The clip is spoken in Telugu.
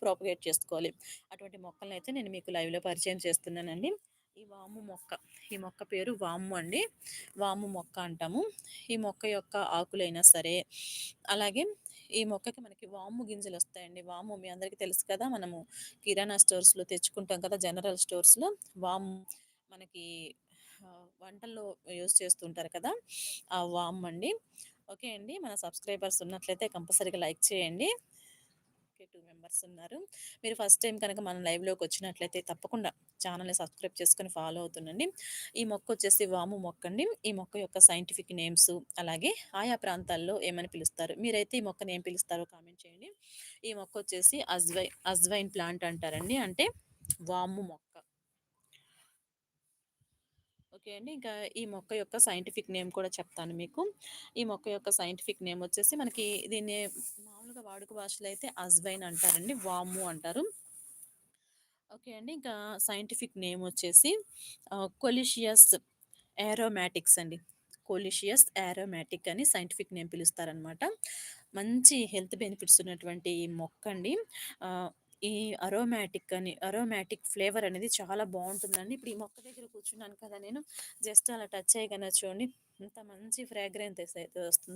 ప్రాపగేట్ చేసుకోవాలి. అటువంటి మొక్కలనైతే నేను మీకు లైవ్‌లో పరిచయం చేస్తున్నానండి. ఈ వాము మొక్క. ఈ మొక్క పేరు వాము అండి. వాము మొక్క అంటాము. ఈ మొక్క యొక్క ఆకులైనా సరే, అలాగే ఈ మొక్కకి మనకి వాము గింజలొస్తాయండి. వాము మీ అందరికీ తెలుసు కదా! మనము కిరాణా స్టోర్స్‌లో తెచ్చుకుంటాం కదా! జనరల్ స్టోర్స్‌లో వాము మనకి వంటల్లో యూజ్ చేస్తుంటారు కదా! ఆ వామండి. ఓకే అండి. మన సబ్‌స్క్రైబర్స్ ఉన్నట్లయితే కంపల్సరీగా లైక్ చేయండి. ఓకే. 2 మెంబర్స్ ఉన్నారు. మీరు ఫస్ట్ టైమ్ కనుక మన లైవ్‌లోకొచ్చినట్లయితే తప్పకుండా ఛానెల్‌ని సబ్స్క్రైబ్ చేసుకొని ఫాలో అవుతుండండి. ఈ మొక్కొచ్చేసి వాము మొక్కండి. ఈ మొక్క యొక్క సైంటిఫిక్ నేమ్సు, అలాగే ఆయా ప్రాంతాల్లో ఏమని పిలుస్తారు? మీరైతే ఈ మొక్కని ఏం పిలుస్తారో కామెంట్ చేయండి. ఈ మొక్కొచ్చేసి అజ్వైన్ ప్లాంట్ అంటారండి. అంటే వాము మొక్క. ఓకే అండి. ఇంకా ఈ మొక్క యొక్క సైంటిఫిక్ నేమ్ కూడా చెప్తాను మీకు. ఈ మొక్క యొక్క సైంటిఫిక్ నేమ్ వచ్చేసి మనకి దీన్ని మామూలుగా వాడుక భాషలో అయితే అజ్వైన్ అంటారండి. వాము అంటారు. ఓకే అండి. ఇంకా సైంటిఫిక్ నేమ్ వచ్చేసి కొలిషియస్ ఏరోమాటిక్స్ అండి. కొలిషియస్ ఏరోమాటిక్ అని సైంటిఫిక్ నేమ్ పిలుస్తారనమాట. మంచి హెల్త్ బెనిఫిట్స్ ఉన్నటువంటి ఈ మొక్కండి. ఆహ్, ఈ అరోమాటిక్ ఫ్లేవర్ అనేది చాలా బావుంటుందండి. ఇప్పుడు ఈ మొక్క దగ్గర కూర్చున్నాను కదా నేను. జస్ట్ అలా టచ్ చేయగానే చూడండి ఎంత మంచి ఫ్రాగ్రెన్స్ అయితే వస్తుందో.